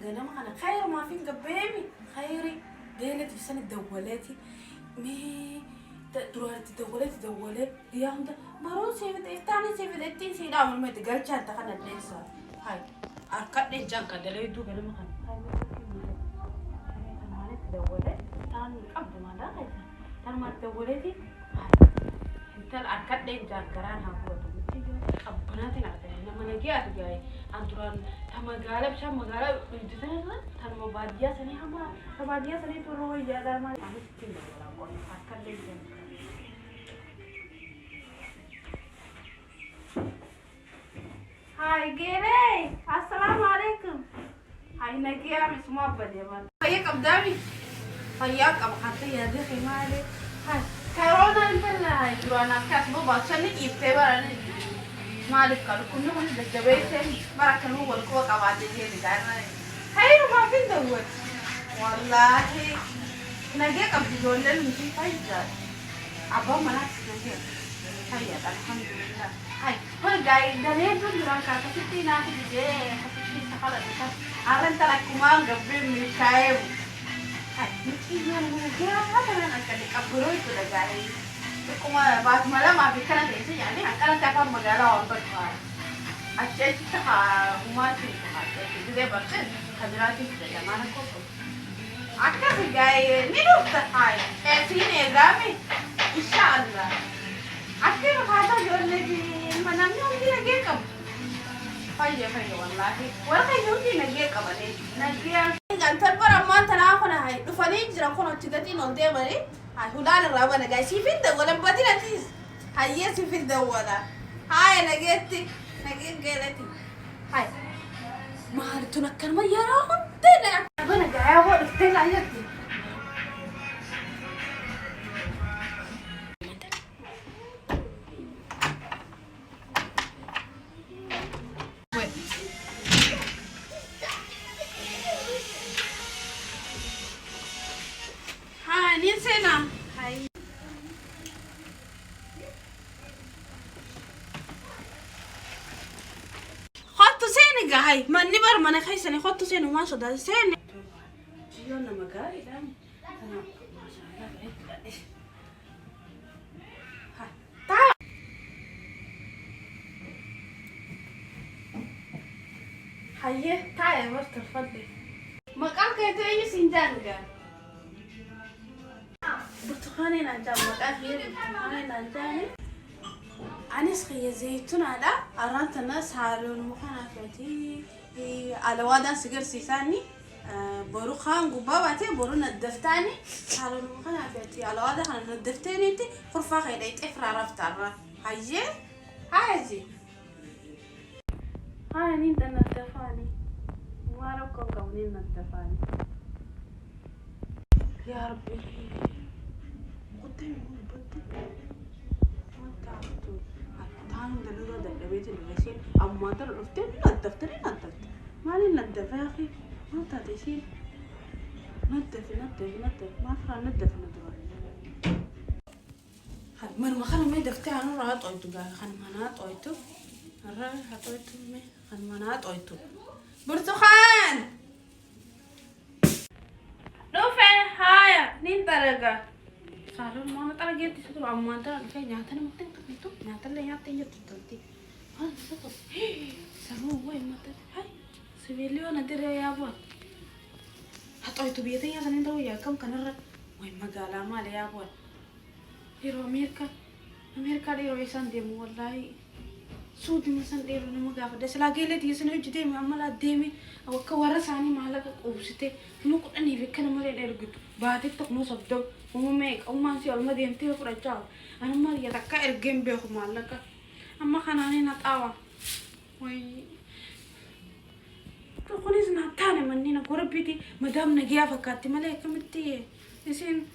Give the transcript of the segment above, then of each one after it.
قال ما أنا خير ما في قبيمي خيري قالت في سنة دولتي مي تدولت يا هم مرو سيفت إفتاني سيفت إتين سيدا من ما تقال شان تخنا نيسا هاي أركض نجان كدلوا يدو قال ما كان هاي ما تدولت تان أبدا ما لا هاي تان ما تدولتي انت الأركض نجان كران هاكو أبناتي نعرفين لما نجيت جاي أنتران تما غالب شام غالب بيجتنا تان مبادية سني هما مبادية سني تروح يجادا ما أنا سكين ولا أقول أركض نجان هاي جيري السلام عليكم هاي نجيا مسمى بديمان هيك أبدامي هيك أبغى يا دي خمالي هاي كورونا انتلا هاي كورونا كاسمو باشني يبتبرني مالك قالوا كنا من الجبيتين بركة هو القوة قواعدين دارنا هاي ما في دور والله نجيا قبل جولنا نمشي فايزة أبغى مناس نجيا هاي الحمد لله هاي هو جاي دليل تدران كاتبتي ناقي جي حسيتي سخالة بس أرنت لك كمان قبل مشايب هاي مكين يوم نجيا هذا أنا كذي كبروي كذا جاي كما بعد ما لما بيكنا تيجي يعني أنا تفهم مجالا أوبر أشياء تها وما تيجي تيجي برشة خبراتي كذا ما نقول أكثر جاي نروح هاي سيني إدامي إن شاء الله أكثر هذا جولتي ما نمني أمي نجيكم فايدة والله ولا يومي نجيكم أنا نجيا أنت برا ما تناخنا هاي دفعني جرام كنا تجدين نودي مري هاي هدال الرابع نجاي سيفين دولا بدينا تيز هاي سيفين دولا هاي نجيتي قالتي هاي ما هرتنا كان ما يراهم تنا أنا جاي أقول تنا يدي هاي نسينا هاي خطو سيني هاي ما نبر ما نخيسني خطو سيني وما شد سيني جيونا مقاي لا أنا ما شاء الله بعيد هاي تعال هاي تعال مرت تفضلي مقالك يتعيش سنجانجا برتقاني نجام مقال غير برتقاني نجاني أنس خي زيتون على أرانت الناس هالون مخنا فتي على وادا سجر سيساني بروخان قبابتي برونا الدفتاني هالون مخنا فتي على وادا خنا الدفتاني انتي خرفا خيدا يتفر عرفت عرا هاي هاي هاي نين الدفاني ما ربكم قونين الدفاني يا ربي قدامي ما تعرفتوا تعالوا ندلوا ده البيت الغسيل أما ترى الأفتين نظفتني نظفت مالي نظف يا أخي ما تعطيشين نظف ما فرا نظف ما خلنا ما يدفتي عنو راه طويتو قال خلنا ما طويتو الراه طويتو ما خلنا ما طويتو برتقال رفع هايا نين ترقى صاروا ما نترجع تسولوا أما ترى كي نعتنا مكتين تكنتو نعتنا يعطي يتطلتي هذا سقط سروا وين ما ترى هاي سبيليو ندري يا أبوات هتويتو بيتي يا سنين دو يا كم كنرة وين ما قال ما لي يا أبوات يرو أمريكا يرو يسان ديمو والله سود مثلا ديرو نما قاف ده سلاقي لي تيسنو جدي معملا ديمي أو كورساني مالك أوبستي نو كأني في كلام مريض أرجع بعد تقنو صدق وميك أو ما نسي ألما ديمتي فرجع أنا ما يتكا إرجم بيخو مالك أما خناني نتأوى وي تقولي زناتاني منينا كوربيتي مدام نجيا فكاتي ملاك متيه يسين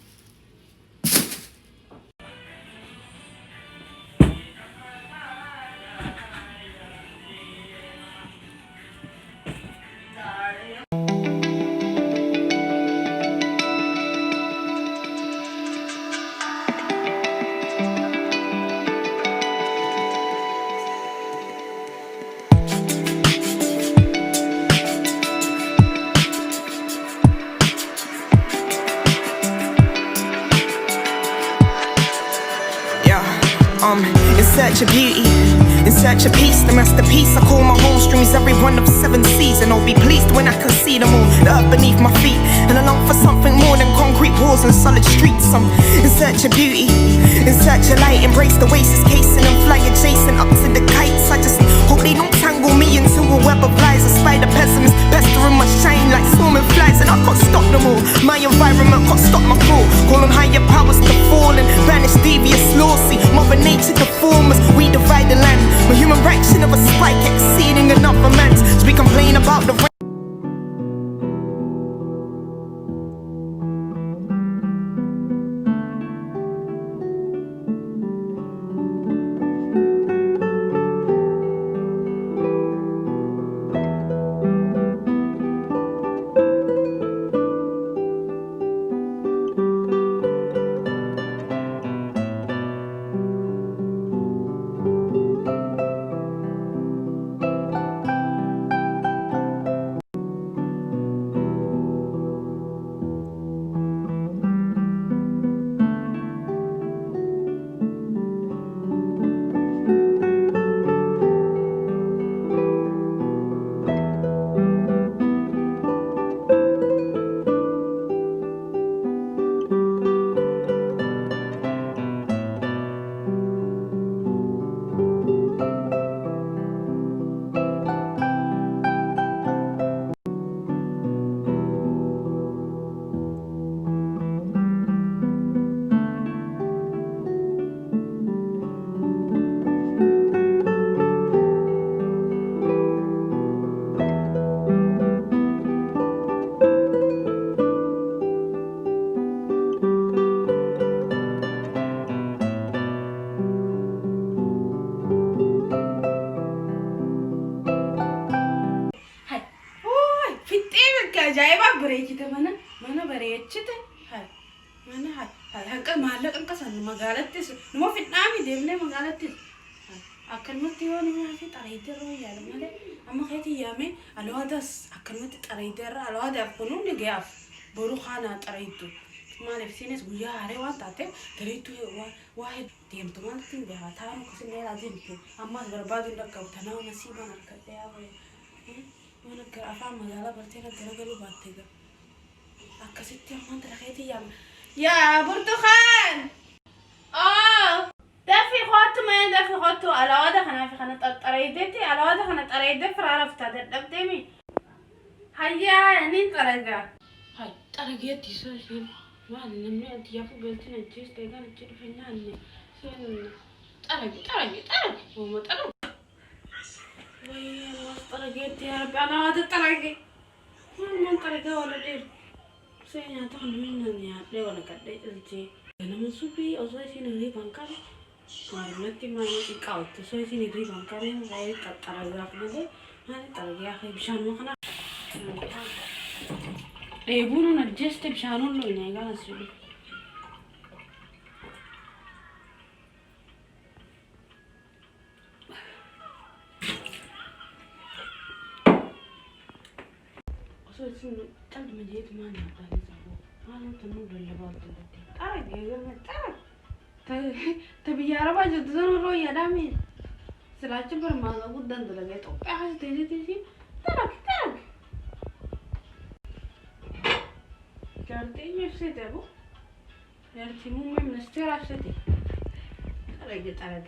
search of beauty, in search of peace, the masterpiece. I call my home streams every one of 7 seas, and I'll be pleased when I can see them all, the earth beneath my feet. And I long for something more than concrete walls and solid streets. I'm in search of beauty, in search of light. Embrace the oasis casing and fly adjacent up to the kites. I just hope they don't tangle me into a web of lies. A spider pessimist pestering my shine like swarming flies, and I can't stop them all. My environment can't stop my flow. Call on higher powers to fall and banish devious laws. See Mother Nature deform us, we divide the land. My human reaction of a spike exceeding another man's. So we complain about the ajaa'iba bareechite mana bareechite mana hanqa maallaqa hanqasan magaalattis numa fidhaami deemnee magaalattis akkanumatti yoo nama fi xareedirra yaala malee amma keetii yaame alwaadas akkanumatti xareedirra alwaadaaf kunuun gaaf boru khana xareedu maaliif sinis guyyaa haree waan taateef tareetu waa deemtu maaltiin beekaa taa'an kusinee laazimte ammas barbaadu dhaqqabu tanaa nasiibaan argadhee yaabee وانا كرافة مجالة برتينا درجة لبعضها أكستي أمان ترخيتي يا برتقال دافي خاطر ما دافي خاطر على واحدة خنا في خنا تريدتي على واحدة خنا تريدة فرعرفت هذا دبتمي هيا نين ترجع هاي ترجعتي سوشيال ما نمني أنت يا فو بنتنا تجيس تيجان تجيب فينا أني سين ترجع وما ترجع وين طرقت يا رب أنا هذا طرقي ما طرقة ولا دير سينا تهون مني يا ليه ولا كده إلتي أنا من سوبي أصلا سيني غريب عنكار نتي ما يكاوت سوي سيني غريب عنكار غير طرقة فنادي هذه طرقة يا أخي بشان ما خنا يقولون الجست بشانون لو إني قال سوبي سوي تلد مجيت ما نقدر نسوي ما تنو ولا بعض تعرف يا تبي يا رب جدنا رويا دامي سلاج برما قدام دلقيت أحس تيجي تعرف كارتي نفسي تبو كارتي مو من استيرا شتي تعرف